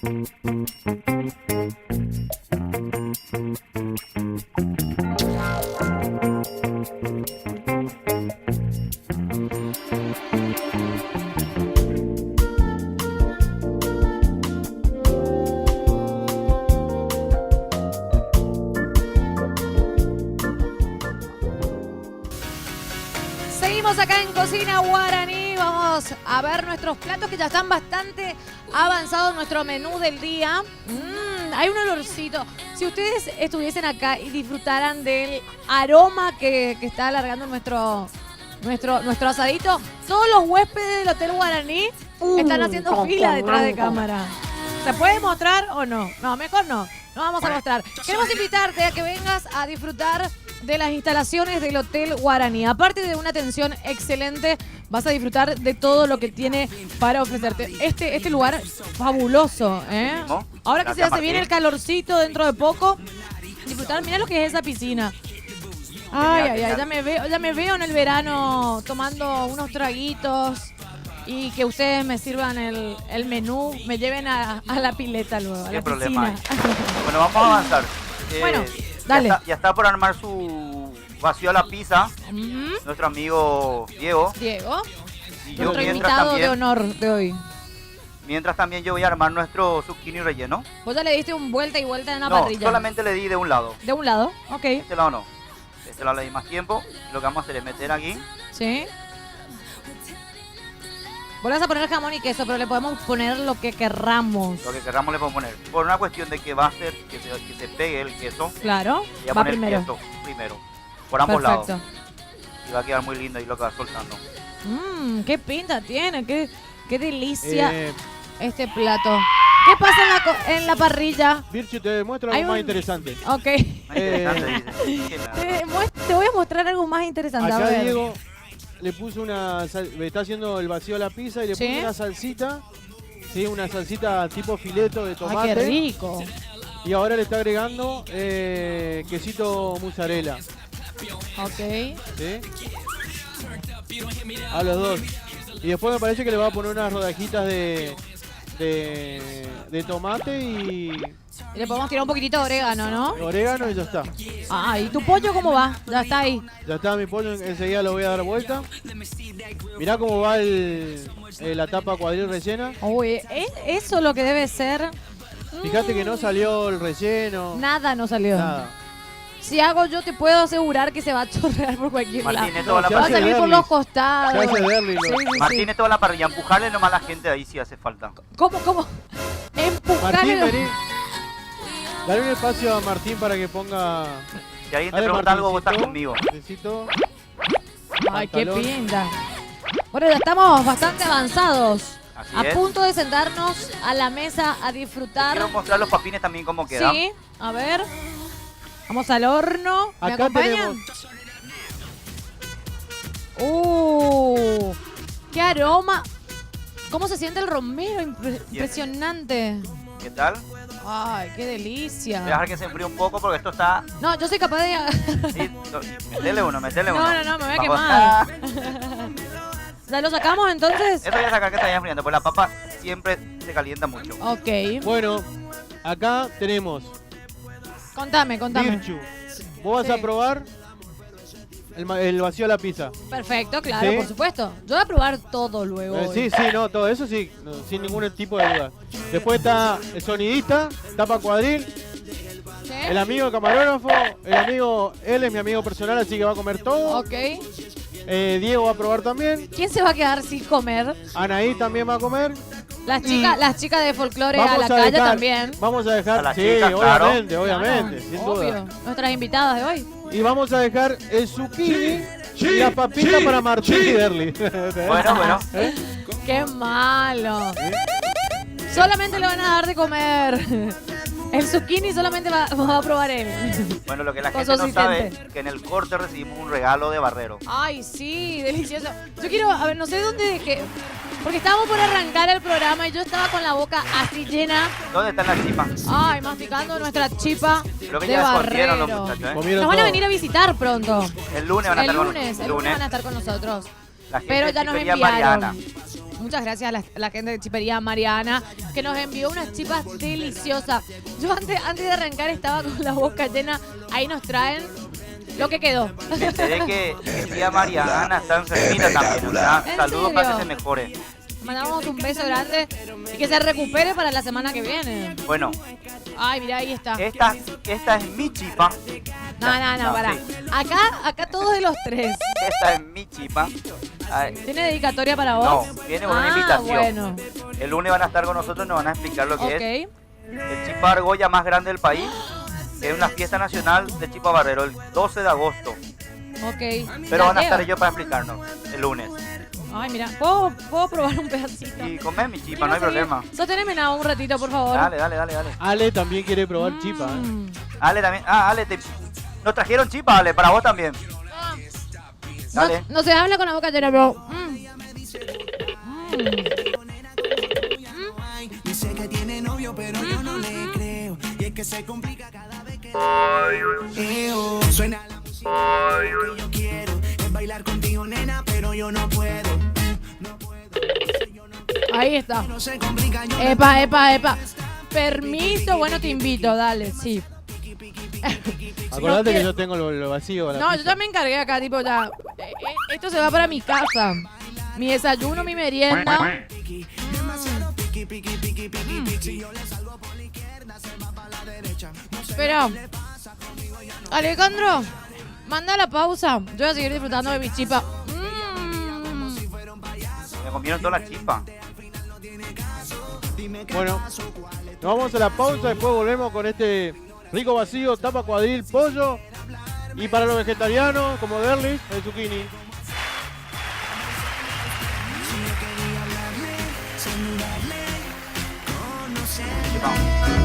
Seguimos acá en Cocina Guaraní. Vamos a ver nuestros platos que ya están bastante avanzados en nuestro menú del día. Hay un olorcito. Si ustedes estuviesen acá y disfrutaran del aroma que está alargando nuestro asadito, todos los huéspedes del Hotel Guaraní están haciendo fila detrás de cámara. ¿Se puede mostrar o no? No, mejor no. No vamos a mostrar. Queremos invitarte a que vengas a disfrutar de las instalaciones del Hotel Guaraní. Aparte de una atención excelente, vas a disfrutar de todo lo que tiene para ofrecerte. Este lugar fabuloso, ¿eh? Ahora que se hace bien el calorcito dentro de poco, disfrutar, mira lo que es esa piscina. Ay, ya me veo en el verano tomando unos traguitos y que ustedes me sirvan el menú, me lleven a la pileta luego, a la piscina. Bueno, vamos a avanzar. Bueno, dale. Ya está por armar su vacío a la pizza, nuestro amigo Diego. Y yo, nuestro invitado de honor de hoy. Mientras también yo voy a armar nuestro zucchini relleno. ¿Vos ya le diste un vuelta y vuelta en una parrilla? No, solamente le di de un lado. ¿De un lado? Ok. De este lado no. De este lado le di más tiempo. Lo que vamos a hacer es meter aquí. Sí. Vos le vas a poner jamón y queso, pero le podemos poner lo que querramos. Lo que querramos le podemos poner. Por una cuestión de que va a hacer que se pegue el queso. Claro, voy a va poner primero. queso primero. Por ambos lados. Y va a quedar muy lindo y lo que va soltando. Qué pinta tiene, qué delicia este plato. ¿Qué pasa en la parrilla? Virchi, te muestro algo más interesante. Ok. Te voy a mostrar algo más interesante. Acá a ver. Diego le puso está haciendo el vacío a la pizza y le puso una salsita, ¿sí? Una salsita tipo fileto de tomate. ¡Ay, qué rico! Y ahora le está agregando quesito mozzarella. Ok. ¿Sí? A los dos. Y después me parece que le va a poner unas rodajitas de tomate y le podemos tirar un poquitito de orégano, ¿no? Orégano y ya está. Ah, ¿y tu pollo cómo va? Ya está ahí. Ya está mi pollo, enseguida lo voy a dar vuelta. Mirá cómo va la tapa cuadril rellena. Uy, eso es lo que debe ser. Fíjate que no salió el relleno. Nada no salió. Nada. Si hago yo, te puedo asegurar que se va a chorrear por cualquier lado. Va a salir por los costados. Martínez, toda la parrilla. Empujarle nomás a la gente ahí si hace falta. ¿Cómo? Empujarle. Martín, dale un espacio a Martín para que ponga... Si alguien te pregunta algo, vos estás conmigo. Necesito... Ay, qué pinta. Bueno, ya estamos bastante avanzados. Así a punto de sentarnos a la mesa a disfrutar. Quiero mostrar los papines también cómo quedan. Sí, a ver. Vamos al horno. ¿Me acompañan? ¡Qué aroma! ¿Cómo se siente el romero? Impresionante. ¿Qué tal? ¡Ay, qué delicia! Voy a dejar que se enfríe un poco porque esto está... No, yo soy capaz de... Sí, metele uno. No, me voy a quemar. ¿Ya lo sacamos entonces? Eso voy a sacar que está ya enfriando, porque la papa siempre se calienta mucho. Ok. Bueno, acá tenemos... Contame. Virchu, vos vas a probar el vacío a la pizza. Perfecto, claro, ¿Sí? por supuesto. Yo voy a probar todo luego. Sí, no, todo eso sí, no, sin ningún tipo de duda. Después está el sonidista, tapa cuadril, ¿Sí? el amigo camarógrafo, él es mi amigo personal, así que va a comer todo. Ok. Diego va a probar también. ¿Quién se va a quedar sin comer? Anaí también va a comer. Las chicas de folclore a la calle también. Vamos a dejar, a las sí, chicas, obviamente, claro. obviamente, sin Obvio. duda. Nuestras invitadas de hoy. Y vamos a dejar el zucchini y la papita para Martín y Derly. Bueno. ¡Qué malo! Solamente le van a dar de comer. El zucchini solamente va a probar él. Bueno, lo que la gente no sabe es que en el corte recibimos un regalo de Barrero. Ay, sí, delicioso. Yo quiero, a ver, no sé dónde dejé. Porque estábamos por arrancar el programa y yo estaba con la boca así llena. ¿Dónde están las chipas? Ay, masticando nuestra chipa Creo que de ya escondieron Barrero. los muchachos, ¿eh? Nos van a venir a visitar pronto. El lunes van a estar El lunes van a estar con nosotros. La gente Pero de ya nos Chipería enviaron. Mariana. muchas gracias a la gente de Chipería Mariana, que nos envió unas chipas deliciosas. Yo antes de arrancar estaba con la boca llena. Ahí nos traen lo que quedó. Me enteré que tía Mariana está enfermita también. O sea, saludos para que se mejore. Mandamos un beso grande y que se recupere para la semana que viene. Bueno. Ay, mira, ahí está. Esta es mi chipa. No, pará. Sí. Acá todos de los tres. Esta es mi chipa. ¿Tiene dedicatoria para vos? No, viene con una invitación. Bueno. El lunes van a estar con nosotros y nos van a explicar lo que es. El chipa argolla más grande del país. Es una fiesta nacional de Chipa Barrero el 12 de agosto. Ok. Pero van a estar ellos para explicarnos el lunes. Ay, mira, ¿puedo probar un pedacito? Y comer mi chipa, no hay problema. Sosteneme nada un ratito, por favor. Dale. Ale también quiere probar chipa. Ale también. Ale, nos trajeron chipa, Ale, para vos también. Dale. No se habla con la boca llena, pero... Dice que tiene novio, pero yo no le creo. Y es que se complica cada vez que... Suena la música que yo quiero. Es bailar contigo, nena, pero yo no puedo. Ahí está. Epa. Permiso, bueno, te invito, dale, sí. Acordate que yo tengo lo vacío. No, yo también cargué acá, tipo, ya. Esto se va para mi casa. Mi desayuno, mi merienda. Pero, Alejandro, manda la pausa. Yo voy a seguir disfrutando de mi chipa. Me comieron toda la chipa. Bueno, nos vamos a la pausa, después volvemos con este rico vacío, tapa cuadril, pollo. Y para los vegetarianos, como Derlis, el zucchini. Chipa.